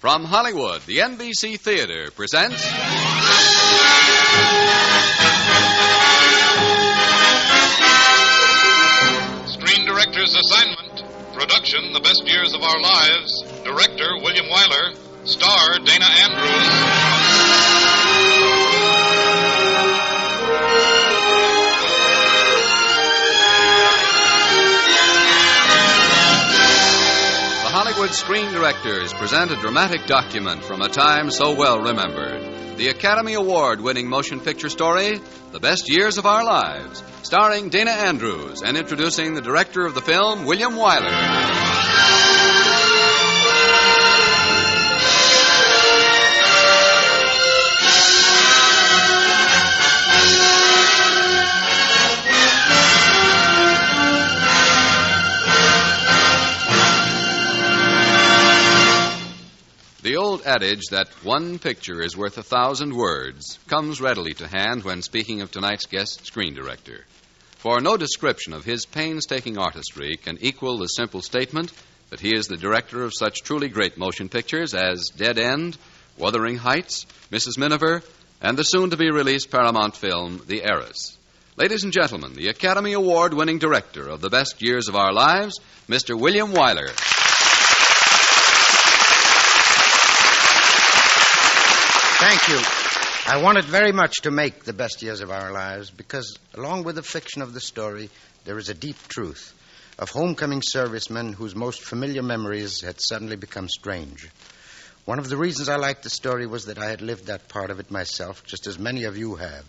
From Hollywood, the NBC Theater presents... Screen Director's Assignment. Production, The Best Years of Our Lives. Director, William Wyler. Star, Dana Andrews. The Hollywood Screen Directors present a dramatic document from a time so well remembered. The Academy Award-winning motion picture story, The Best Years of Our Lives, starring Dana Andrews and introducing the director of the film, William Wyler. The old adage that one picture is worth 1,000 words comes readily to hand when speaking of tonight's guest screen director. For no description of his painstaking artistry can equal the simple statement that he is the director of such truly great motion pictures as Dead End, Wuthering Heights, Mrs. Miniver, and the soon-to-be-released Paramount film, The Heiress. Ladies and gentlemen, the Academy Award-winning director of The Best Years of Our Lives, Mr. William Wyler. Thank you. I wanted very much to make The Best Years of Our Lives because, along with the fiction of the story, there is a deep truth of homecoming servicemen whose most familiar memories had suddenly become strange. One of the reasons I liked the story was that I had lived that part of it myself, just as many of you have.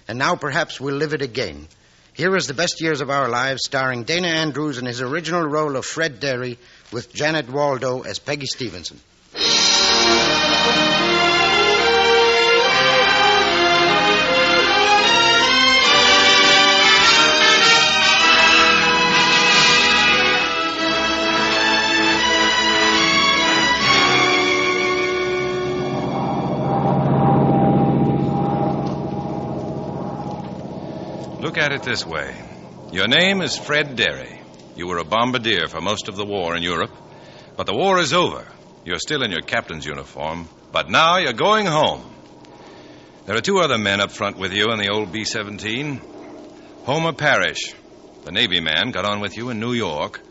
And now perhaps we'll live it again. Here is The Best Years of Our Lives, starring Dana Andrews in his original role of Fred Derry, with Janet Waldo as Peggy Stevenson. Look at it this way. Your name is Fred Derry. You were a bombardier for most of the war in Europe. But the war is over. You're still in your captain's uniform. But now you're going home. There are two other men up front with you in the old B-17. Homer Parrish, the Navy man, got on with you in New York.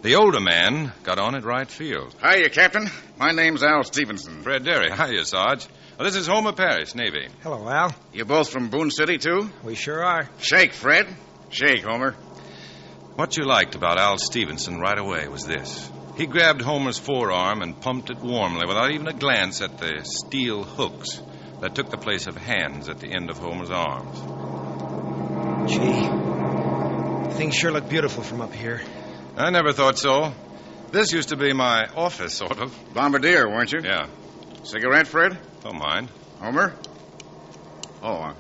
The older man got on at Wright Field. Hiya, Captain. My name's Al Stevenson. Fred Derry. Hiya, Sarge. Well, this is Homer Parrish, Navy. Hello, Al. You both from Boone City, too? We sure are. Shake, Fred. Shake, Homer. What you liked about Al Stevenson right away was this. He grabbed Homer's forearm and pumped it warmly without even a glance at the steel hooks that took the place of hands at the end of Homer's arms. Gee, things sure look beautiful from up here. I never thought so. This used to be my office, sort of. Bombardier, weren't you? Yeah. Cigarette, Fred? Don't mind. Homer? Oh,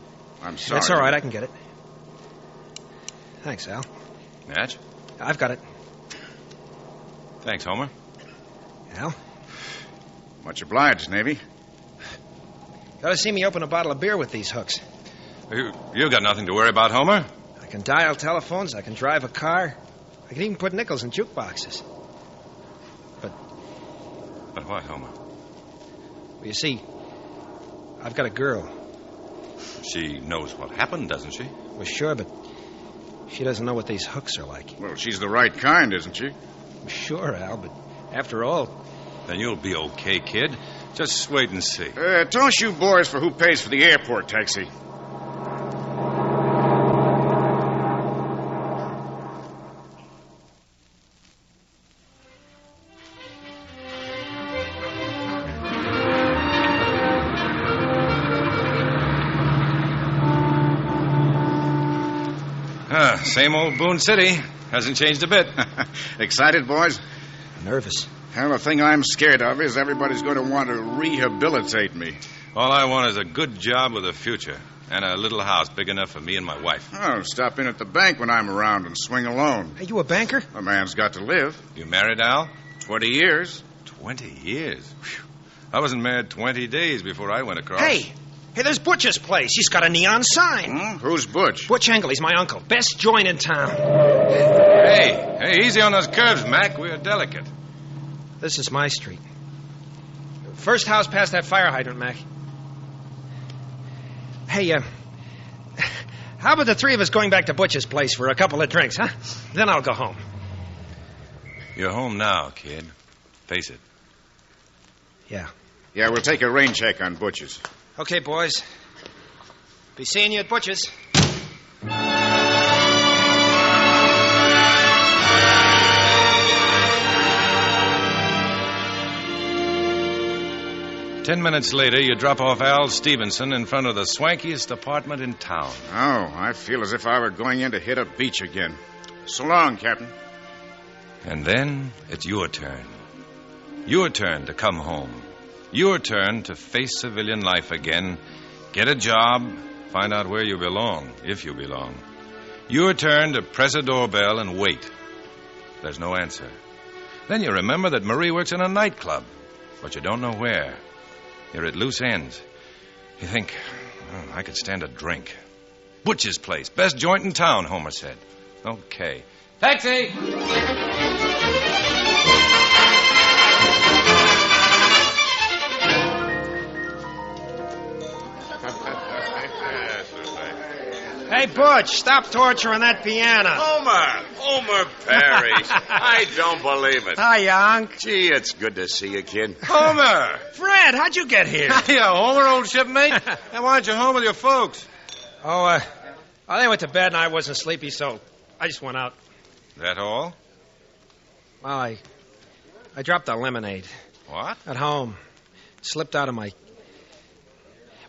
I'm sorry. That's all right, I can get it. Thanks, Al. Match? I've got it. Thanks, Homer. Al? Much obliged, Navy. Got to see me open a bottle of beer with these hooks. You got nothing to worry about, Homer. I can dial telephones, I can drive a car. I can even put nickels in jukeboxes. But what, Homer? Well, you see, I've got a girl. She knows what happened, doesn't she? Well, sure, but she doesn't know what these hooks are like. Well, she's the right kind, isn't she? Well, sure, Al, but after all... Then you'll be okay, kid. Just wait and see. Toss you boys for who pays for the airport taxi. Same old Boone City. Hasn't changed a bit. Excited, boys? Nervous. Well, the thing I'm scared of is everybody's going to want to rehabilitate me. All I want is a good job with a future and a little house big enough for me and my wife. Oh, stop in at the bank when I'm around and swing a loan. Are you a banker? A man's got to live. You married, Al? 20 years. 20 years? Whew. I wasn't married 20 days before I went across. Hey, there's Butch's place. He's got a neon sign. Who's Butch? Butch Engel, he's my uncle. Best joint in town. Hey, easy on those curves, Mac. We're delicate. This is my street. First house past that fire hydrant, Mac. Hey, how about the three of us going back to Butch's place for a couple of drinks, huh? Then I'll go home. You're home now, kid. Face it. Yeah. Yeah, we'll take a rain check on Butch's. Okay, boys. Be seeing you at Butch's. Ten minutes later, you drop off Al Stevenson in front of the swankiest apartment in town. Oh, I feel as if I were going in to hit a beach again. So long, Captain. And then it's your turn. Your turn to come home. Your turn to face civilian life again, get a job, find out where you belong, if you belong. Your turn to press a doorbell and wait. There's no answer. Then you remember that Marie works in a nightclub, but you don't know where. You're at loose ends. You think, I could stand a drink. Butch's place, best joint in town, Homer said. Okay. Taxi! Hey, Butch, stop torturing that piano. Homer Perry. I don't believe it. Hi, Unc. Gee, it's good to see you, kid. Homer! Fred, how'd you get here? Hiya, Homer, old shipmate. Why aren't you home with your folks? Oh, they went to bed and I wasn't sleepy, so I just went out. That all? Well, I dropped the lemonade. What? At home. Slipped out of my...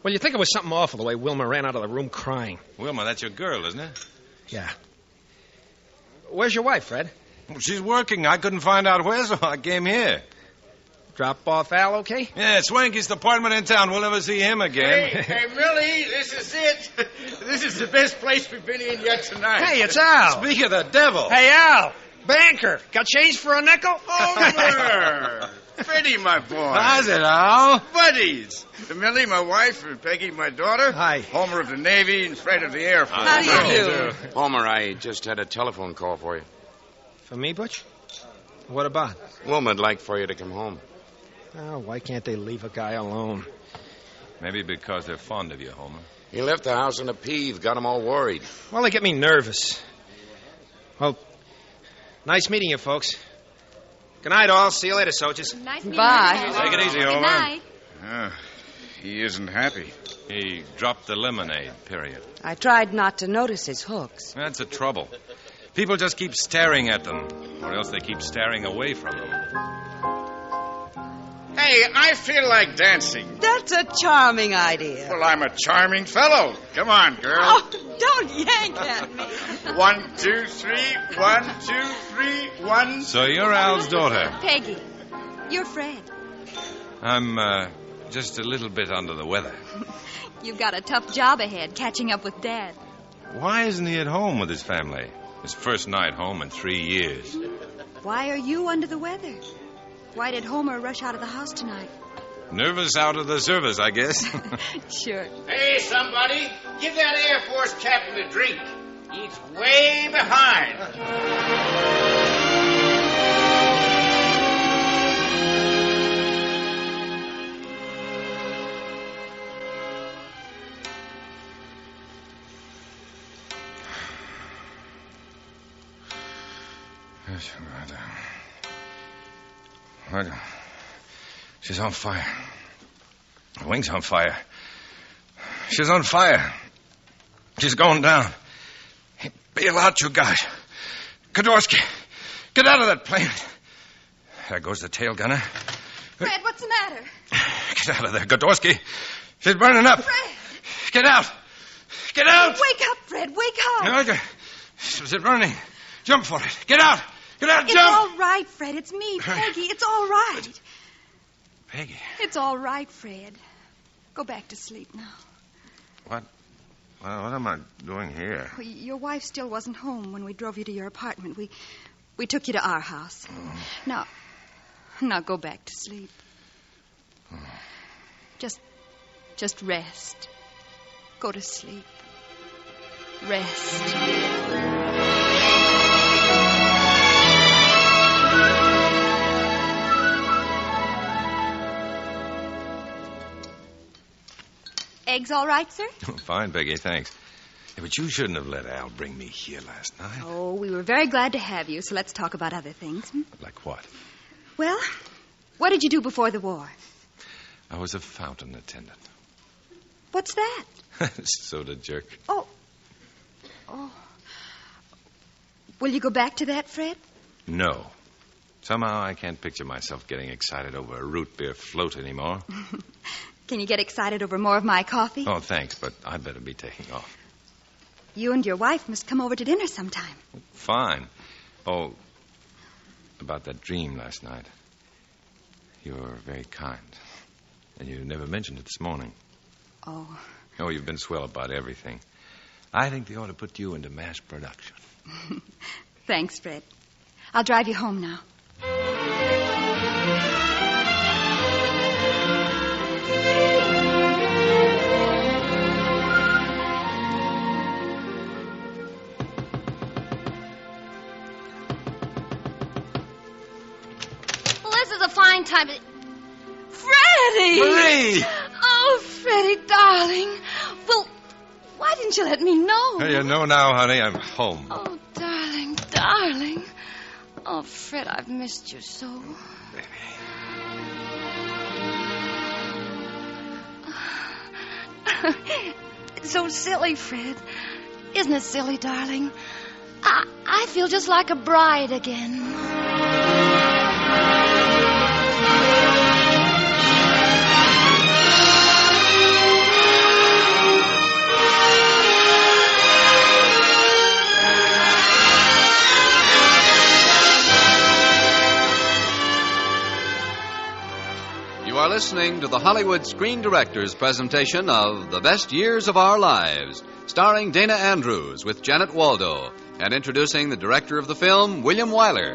Well, you think it was something awful the way Wilma ran out of the room crying. Wilma, that's your girl, isn't it? Yeah. Where's your wife, Fred? Well, she's working. I couldn't find out where, so I came here. Drop off Al, okay? Yeah, Swanky's apartment in town. We'll never see him again. Hey, Millie, this is it. This is the best place we've been in yet tonight. Hey, it's Al. Speak of the devil. Hey, Al. Banker. Got change for a nickel? Homer. Freddie, my boy. How's it, Al? Buddies. Millie, my wife, and Peggy, my daughter. Hi. Homer of the Navy and Fred of the Air Force. How do you do? Homer, I just had a telephone call for you. For me, Butch? What about? Wilma'd like for you to come home. Oh, why can't they leave a guy alone? Maybe because they're fond of you, Homer. He left the house in a peeve, got 'em all worried. Well, they get me nervous. Well, nice meeting you, folks. Good night, all. See you later, soldiers. Nice meeting you. Bye. Take it easy, Good Homer. night. He isn't happy. He dropped the lemonade, period. I tried not to notice his hooks. That's the trouble. People just keep staring at them, or else they keep staring away from them. Hey, I feel like dancing. That's a charming idea. Well, I'm a charming fellow. Come on, girl. Oh, don't yank at me. 1, 2, 3. 1, 2, 3. 1. So you're Al's daughter. Peggy, you're Fred. I'm, just a little bit under the weather. You've got a tough job ahead, catching up with Dad. Why isn't he at home with his family? His first night home in 3 years. Why are you under the weather? Why did Homer rush out of the house tonight? Nervous out of the service, I guess. Sure. Hey, somebody, give that Air Force captain a drink. He's way behind. She's on fire. Her wing's on fire. She's on fire. She's going down. Bail out, you guys. Kodorsky, get out of that plane. There goes the tail gunner. Fred, what's the matter? Get out of there, Kodorsky. She's burning up. Fred! Get out. Get out. Wake up, Fred, wake up. No, is it burning? Jump for it. Get out. Get out, It's jump. all right, Fred. It's me, Peggy. It's all right. Peggy. It's all right, Fred. Go back to sleep now. What am I doing here? Well, your wife still wasn't home when we drove you to your apartment. We took you to our house. Now go back to sleep. Just rest. Go to sleep. Rest. Eggs all right, sir? Fine, Peggy, thanks. Yeah, but you shouldn't have let Al bring me here last night. Oh, we were very glad to have you, so let's talk about other things. Like what? Well, what did you do before the war? I was a fountain attendant. What's that? Soda jerk. Oh. Will you go back to that, Fred? No. Somehow I can't picture myself getting excited over a root beer float anymore. Can you get excited over more of my coffee? Oh, thanks, but I'd better be taking off. You and your wife must come over to dinner sometime. Fine. Oh, about that dream last night. You were very kind. And you never mentioned it this morning. Oh. Oh, you've been swell about everything. I think they ought to put you into mass production. Thanks, Fred. I'll drive you home now. Well, this is a fine time to... Freddie! Marie! Oh, Freddie, darling. Well, why didn't you let me know? Hey, you know now, honey, I'm home. Oh, darling, darling. Oh, Fred, I've missed you so. It's so silly, Fred. Isn't it silly, darling? I feel just like a bride again. You are listening to the Hollywood Screen Directors presentation of The Best Years of Our Lives, starring Dana Andrews with Janet Waldo, and introducing the director of the film, William Wyler.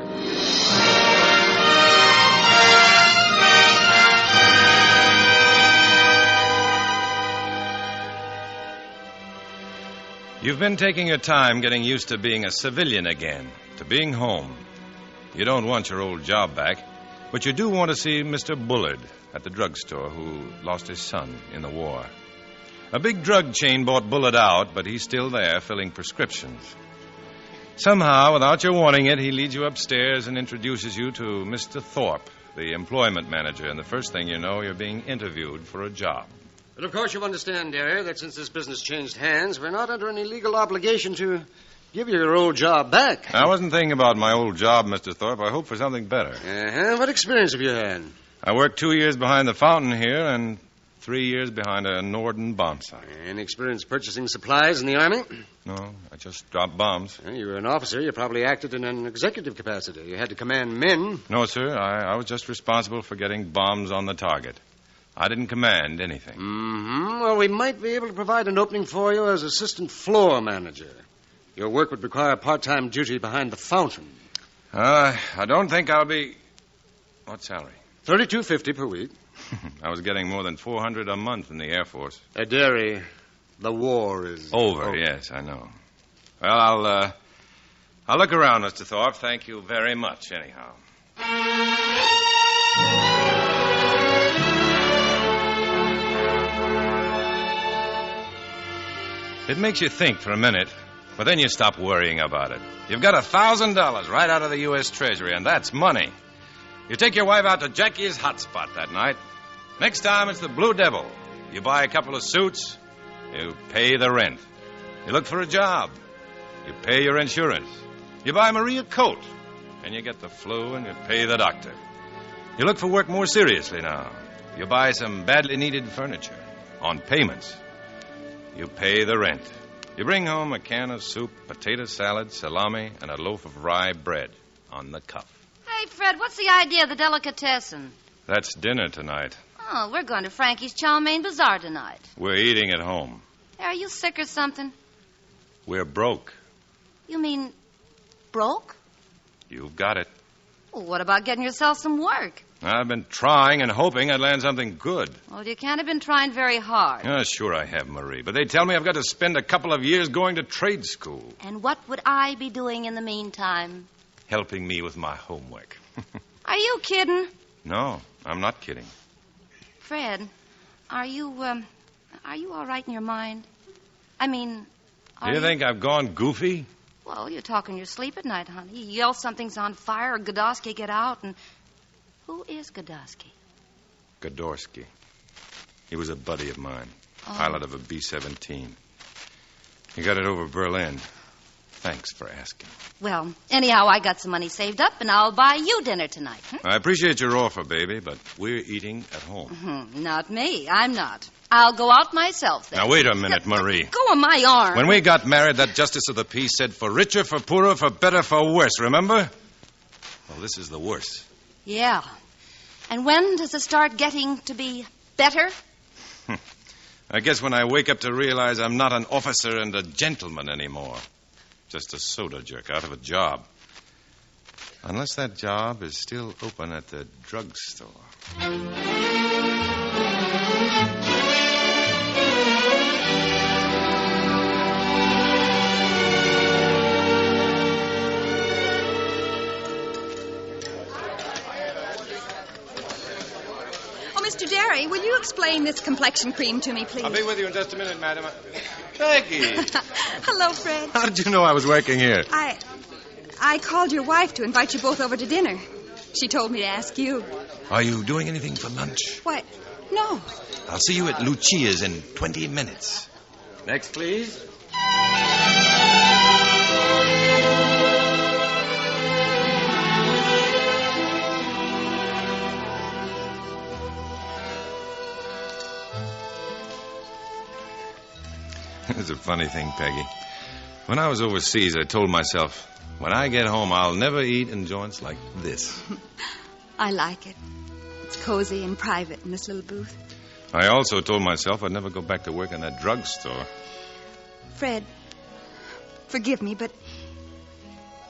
You've been taking your time getting used to being a civilian again, to being home. You don't want your old job back, but you do want to see Mr. Bullard at the drugstore who lost his son in the war. A big drug chain bought Bullard out, but he's still there filling prescriptions. Somehow, without your wanting it, he leads you upstairs and introduces you to Mr. Thorpe, the employment manager, and the first thing you know, you're being interviewed for a job. But of course you understand, dearie, that since this business changed hands, we're not under any legal obligation to give you your old job back. I wasn't thinking about my old job, Mr. Thorpe. I hope for something better. Uh-huh. What experience have you had? I worked 2 years behind the fountain here and 3 years behind a Norden bomb site. Any experience purchasing supplies in the Army? No, I just dropped bombs. You were an officer. You probably acted in an executive capacity. You had to command men. No, sir. I was just responsible for getting bombs on the target. I didn't command anything. Mm-hmm. Well, we might be able to provide an opening for you as assistant floor manager. Your work would require part-time duty behind the fountain. I don't think I'll be... What salary? $32.50 per week. I was getting more than $400 a month in the Air Force. Derry, the war is... Over, yes, I know. Well, I'll look around, Mr. Thorpe. Thank you very much, anyhow. It makes you think for a minute, but then you stop worrying about it. You've got $1,000 right out of the U.S. Treasury, and that's money. You take your wife out to Jackie's hot spot that night. Next time, it's the Blue Devil. You buy a couple of suits. You pay the rent. You look for a job. You pay your insurance. You buy Marie a coat. And you get the flu, and you pay the doctor. You look for work more seriously now. You buy some badly needed furniture on payments. You pay the rent. You bring home a can of soup, potato salad, salami, and a loaf of rye bread on the cuff. Hey, Fred, what's the idea of the delicatessen? That's dinner tonight. Oh, we're going to Frankie's Chow Mein Bazaar tonight. We're eating at home. Hey, are you sick or something? We're broke. You mean broke? You've got it. Well, what about getting yourself some work? I've been trying and hoping I'd land something good. Well, you can't have been trying very hard. Sure I have, Marie. But they tell me I've got to spend a couple of years going to trade school. And what would I be doing in the meantime? Helping me with my homework. Are you kidding? No, I'm not kidding. Fred, are you are you all right in your mind? I mean, Do you think I've gone goofy? Well, you talk in your sleep at night, honey. You yell something's on fire, or Godowski get out, and... Who is Godowski? Godorsky. He was a buddy of mine, pilot of a B-17. He got it over Berlin. Thanks for asking. Well, anyhow, I got some money saved up, and I'll buy you dinner tonight. I appreciate your offer, baby, but we're eating at home. Not me. I'm not. I'll go out myself then. Now, wait a minute, Marie. Go on my arm. When we got married, that justice of the peace said, for richer, for poorer, for better, for worse, remember? Well, this is the worse. Yeah. And when does it start getting to be better? I guess when I wake up to realize I'm not an officer and a gentleman anymore. Just a soda jerk out of a job. Unless that job is still open at the drugstore. Mr. Derry, will you explain this complexion cream to me, please? I'll be with you in just a minute, madam. Peggy! Hello, Fred. How did you know I was working here? I called your wife to invite you both over to dinner. She told me to ask you. Are you doing anything for lunch? What? No. I'll see you at Lucia's in 20 minutes. Next, please. It's a funny thing, Peggy. When I was overseas, I told myself, when I get home, I'll never eat in joints like this. I like it. It's cozy and private in this little booth. I also told myself I'd never go back to work in that drugstore. Fred, forgive me, but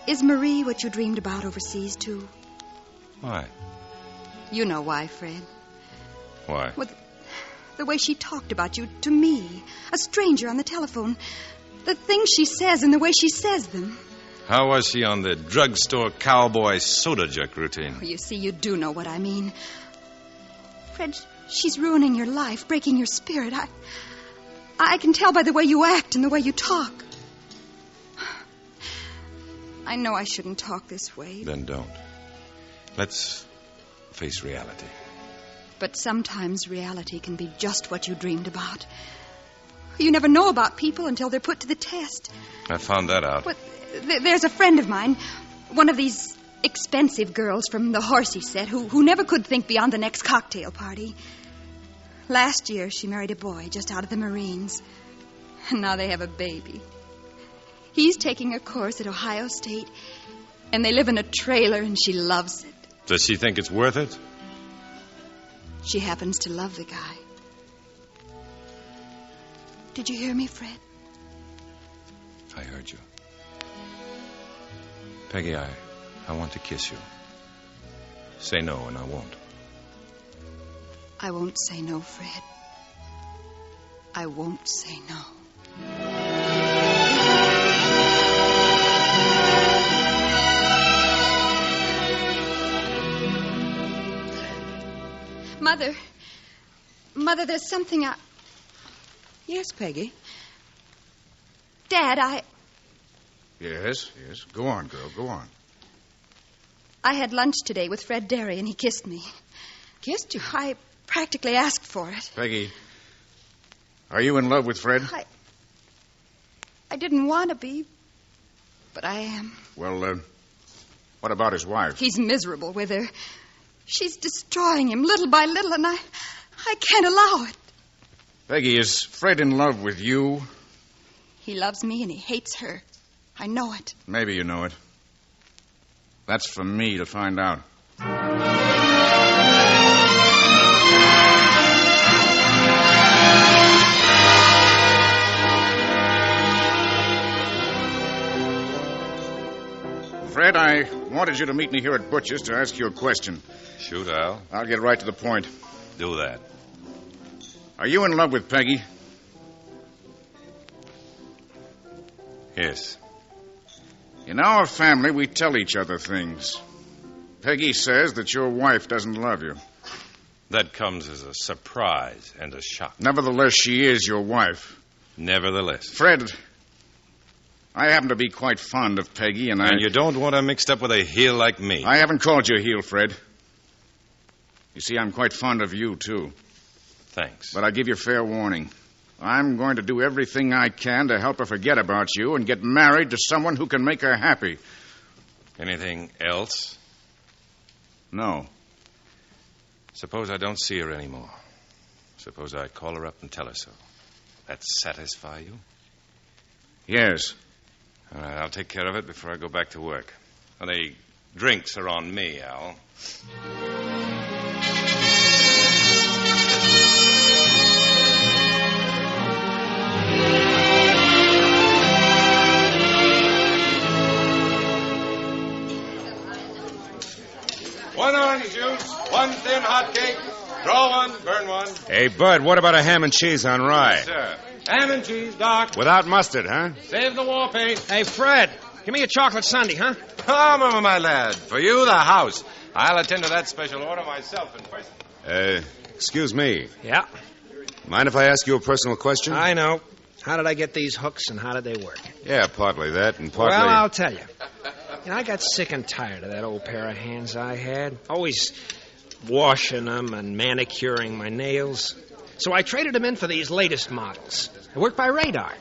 is Marie what you dreamed about overseas, too? Why? You know why, Fred. Why? Well, the way she talked about you to me, a stranger on the telephone. The things she says and the way she says them. How was she on the drugstore cowboy soda jerk routine? Oh, you see, you do know what I mean. Fred, she's ruining your life, breaking your spirit. I can tell by the way you act and the way you talk. I know I shouldn't talk this way. Then don't. Let's face reality. But sometimes reality can be just what you dreamed about. You never know about people until they're put to the test. I found that out. But there's a friend of mine, one of these expensive girls from the Horsey set, who never could think beyond the next cocktail party. Last year, she married a boy just out of the Marines. And now they have a baby. He's taking a course at Ohio State, and they live in a trailer, and she loves it. Does she think it's worth it? She happens to love the guy. Did you hear me, Fred? I heard you. Peggy, I want to kiss you. Say no, and I won't. I won't say no, Fred. I won't say no. Mother, there's something I... Yes, Peggy? Dad, Yes. Go on, girl, go on. I had lunch today with Fred Derry, and he kissed me. Kissed you? I practically asked for it. Peggy, are you in love with Fred? I didn't want to be, but I am. Well, what about his wife? He's miserable with her. She's destroying him little by little, and I can't allow it. Peggy, is Fred in love with you? He loves me, and he hates her. I know it. Maybe you know it. That's for me to find out. Fred, I wanted you to meet me here at Butcher's to ask you a question. Shoot, Al. I'll get right to the point. Do that. Are you in love with Peggy? Yes. In our family, we tell each other things. Peggy says that your wife doesn't love you. That comes as a surprise and a shock. Nevertheless, she is your wife. Nevertheless. Fred, I happen to be quite fond of Peggy, and you don't want her mixed up with a heel like me. I haven't called you a heel, Fred. You see, I'm quite fond of you, too. Thanks. But I give you fair warning. I'm going to do everything I can to help her forget about you and get married to someone who can make her happy. Anything else? No. Suppose I don't see her anymore. Suppose I call her up and tell her so. That satisfy you? Yes. All right, I'll take care of it before I go back to work. Well, the drinks are on me, Al. One orange juice, one thin hot cake. Draw one, burn one. Hey, Bud, what about a ham and cheese on rye? Sir. Ham and cheese, Doc. Without mustard, huh? Save the war paint. Hey, Fred, give me a chocolate sundae, huh? Oh, my lad. For you, the house. I'll attend to that special order myself in person. Excuse me. Yeah? Mind if I ask you a personal question? I know. How did I get these hooks and how did they work? Yeah, partly that and partly... Well, I'll tell you. I got sick and tired of that old pair of hands I had. Always washing them and manicuring my nails. So I traded them in for these latest models. They work by radar.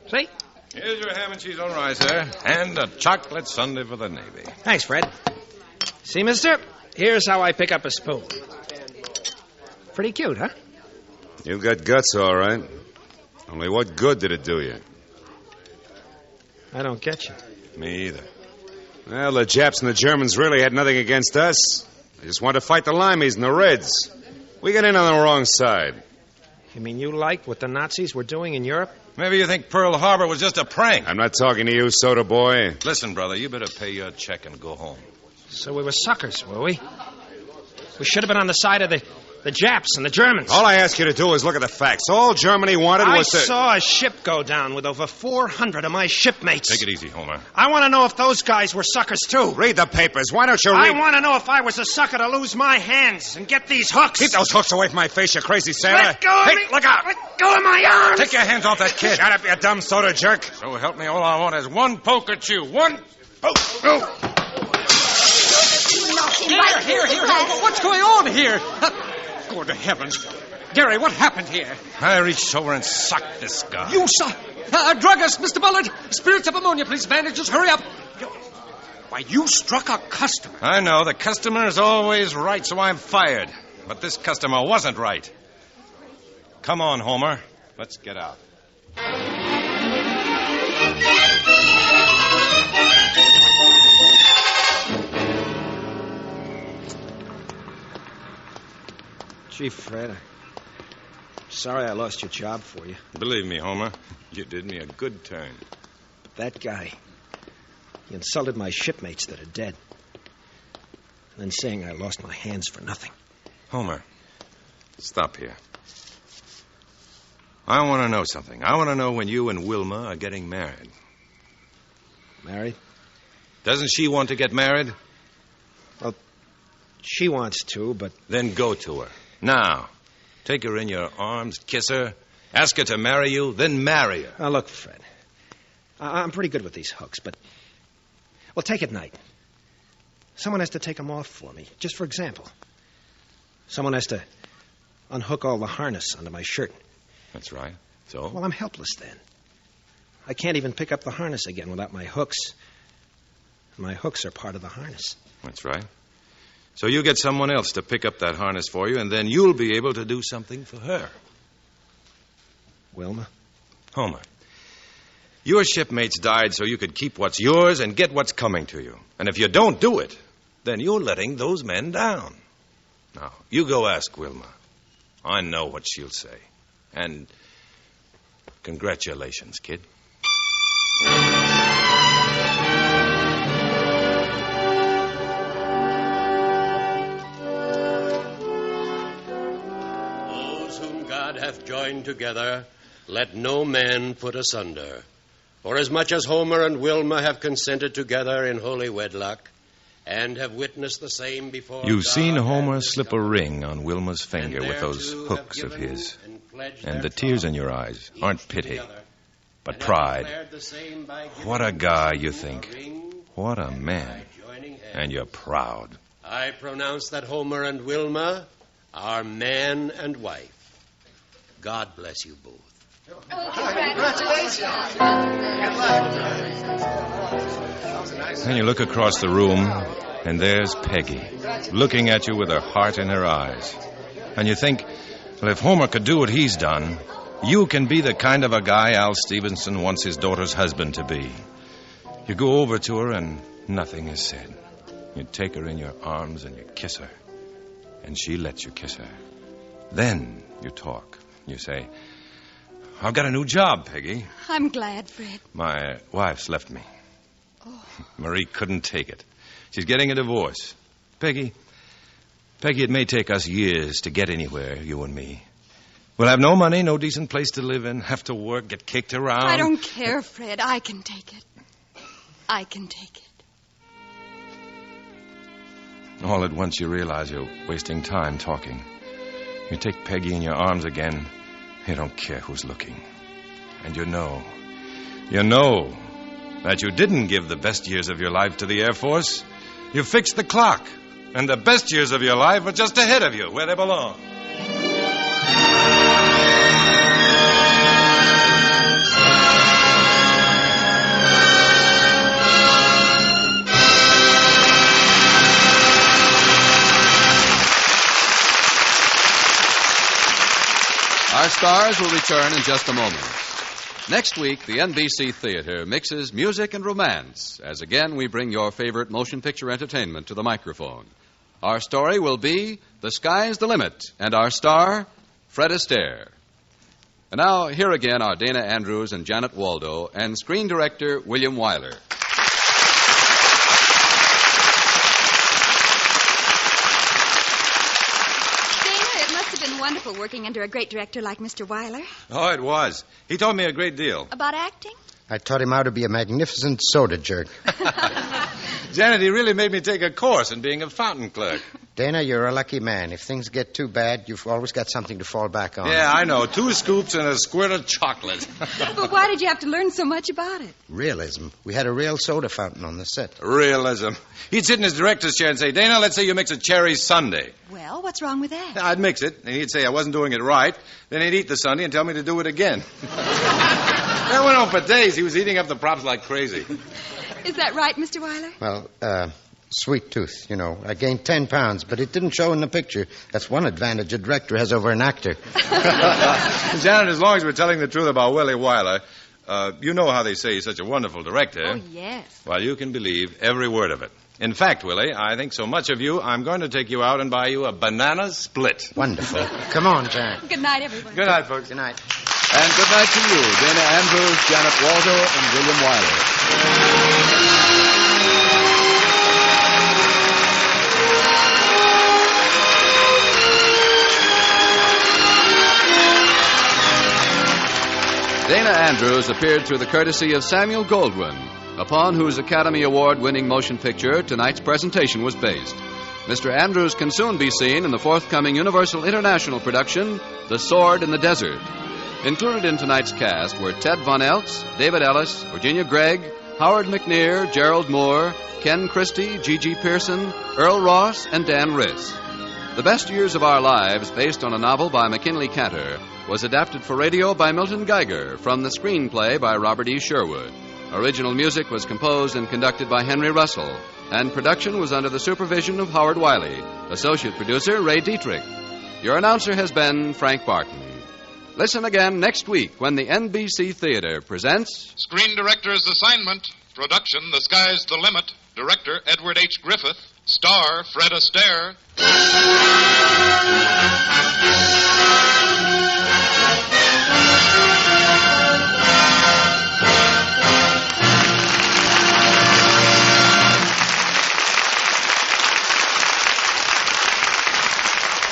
See? Here's your ham and cheese on rye, sir. And a chocolate sundae for the Navy. Thanks, Fred. See, mister? Here's how I pick up a spoon. Pretty cute, huh? You've got guts, all right. Only what good did it do you? I don't get you. Me either. Well, the Japs and the Germans really had nothing against us. They just wanted to fight the Limeys and the Reds. We got in on the wrong side. You mean you liked what the Nazis were doing in Europe? Maybe you think Pearl Harbor was just a prank. I'm not talking to you, soda boy. Listen, brother, you better pay your check and go home. So we were suckers, were we? We should have been on the side of the Japs and the Germans. All I ask you to do is look at the facts. All Germany wanted was to... I saw a ship go down with over 400 of my shipmates. Take it easy, Homer. I want to know if those guys were suckers, too. Read the papers. Why don't you read... I want to know if I was a sucker to lose my hands and get these hooks. Keep those hooks away from my face, you crazy Santa. Let go of me. Look out. Let go of my arms. Take your hands off that kid. Shut up, you dumb soda jerk. So help me, all I want is one poke at you. One poke. Oh. Here. What's going on here? Good heavens. Gary, what happened here? I reached over and sucked this guy. You saw... druggist, Mr. Bullard. Spirits of ammonia, please, bandages. Hurry up. Why, you struck a customer. I know. The customer is always right, so I'm fired. But this customer wasn't right. Come on, Homer. Let's get out. Gee, Fred, I'm sorry I lost your job for you. Believe me, Homer, you did me a good turn. But that guy, he insulted my shipmates that are dead. And then saying I lost my hands for nothing. Homer, stop here. I want to know something. I want to know when you and Wilma are getting married. Married? Doesn't she want to get married? Well, she wants to, but... Then go to her. Now. Take her in your arms, kiss her, ask her to marry you, then marry her. Now, look, Fred. I'm pretty good with these hooks, but... Well, take it night. Someone has to take them off for me, just for example. Someone has to unhook all the harness under my shirt. That's right. So? Well, I'm helpless then. I can't even pick up the harness again without my hooks. My hooks are part of the harness. That's right. So you get someone else to pick up that harness for you, and then you'll be able to do something for her. Wilma? Homer, your shipmates died so you could keep what's yours and get what's coming to you. And if you don't do it, then you're letting those men down. Now, you go ask Wilma. I know what she'll say. And congratulations, kid. Those whom God hath joined together, let no man put asunder. For as much as Homer and Wilma have consented together in holy wedlock, and have witnessed the same before. You've seen God Homer and slip a ring on Wilma's finger with those hooks of his. And the tears in your eyes aren't pity, but pride. What a guy, you think. What a man. And you're proud. I pronounce that Homer and Wilma are man and wife. God bless you both. And you look across the room, and there's Peggy, looking at you with her heart in her eyes. And you think, well, if Homer could do what he's done, you can be the kind of a guy Al Stevenson wants his daughter's husband to be. You go over to her, and nothing is said. You take her in your arms, and you kiss her. And she lets you kiss her. Then you talk. You say, I've got a new job, Peggy. I'm glad, Fred. My wife's left me. Marie couldn't take it. She's getting a divorce. Peggy, it may take us years to get anywhere, you and me. We'll have no money, no decent place to live in, have to work, get kicked around. I don't care, Fred. I can take it. I can take it. All at once you realize you're wasting time talking. You take Peggy in your arms again. You don't care who's looking. And you know that you didn't give the best years of your life to the Air Force. You fixed the clock. And the best years of your life are just ahead of you, where they belong. Our stars will return in just a moment. Next week, the NBC Theater mixes music and romance as again we bring your favorite motion picture entertainment to the microphone. Our story will be The Sky's the Limit, and our star, Fred Astaire. And now, here again are Dana Andrews and Janet Waldo and screen director William Wyler. Wonderful working under a great director like Mr. Wyler. Oh, it was. He taught me a great deal. About acting? I taught him how to be a magnificent soda jerk. Janet, he really made me take a course in being a fountain clerk. Dana, you're a lucky man. If things get too bad, you've always got something to fall back on. Yeah, I know. 2 scoops and a squirt of chocolate. But why did you have to learn so much about it? Realism. We had a real soda fountain on the set. Realism. He'd sit in his director's chair and say, Dana, let's say you mix a cherry sundae. Well, what's wrong with that? I'd mix it, and he'd say I wasn't doing it right. Then he'd eat the sundae and tell me to do it again. That went on for days. He was eating up the props like crazy. Is that right, Mr. Wyler? Well, sweet tooth, you know. I gained 10 pounds, but it didn't show in the picture. That's one advantage a director has over an actor. Janet, as long as we're telling the truth about Willie Wyler, you know how they say he's such a wonderful director. Oh, yes. Well, you can believe every word of it. In fact, Willie, I think so much of you, I'm going to take you out and buy you a banana split. Wonderful. Come on, Janet. Good night, everyone. Good night, folks. Good night. And good night to you, Dana Andrews, Janet Waldo, and William Wyler. Dana Andrews appeared through the courtesy of Samuel Goldwyn, upon whose Academy Award-winning motion picture tonight's presentation was based. Mr. Andrews can soon be seen in the forthcoming Universal International production, The Sword in the Desert. Included in tonight's cast were Ted Von Eltz, David Ellis, Virginia Gregg, Howard McNear, Gerald Moore, Ken Christie, Gigi Pearson, Earl Ross, and Dan Riss. The Best Years of Our Lives, based on a novel by McKinley Cantor, was adapted for radio by Milton Geiger from the screenplay by Robert E. Sherwood. Original music was composed and conducted by Henry Russell, and production was under the supervision of Howard Wiley. Associate producer, Ray Dietrich. Your announcer has been Frank Barton. Listen again next week when the NBC Theater presents... Screen Director's Assignment. Production, The Sky's the Limit. Director, Edward H. Griffith. Star, Fred Astaire.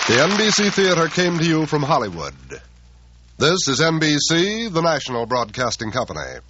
The NBC Theater came to you from Hollywood. This is NBC, the national broadcasting company.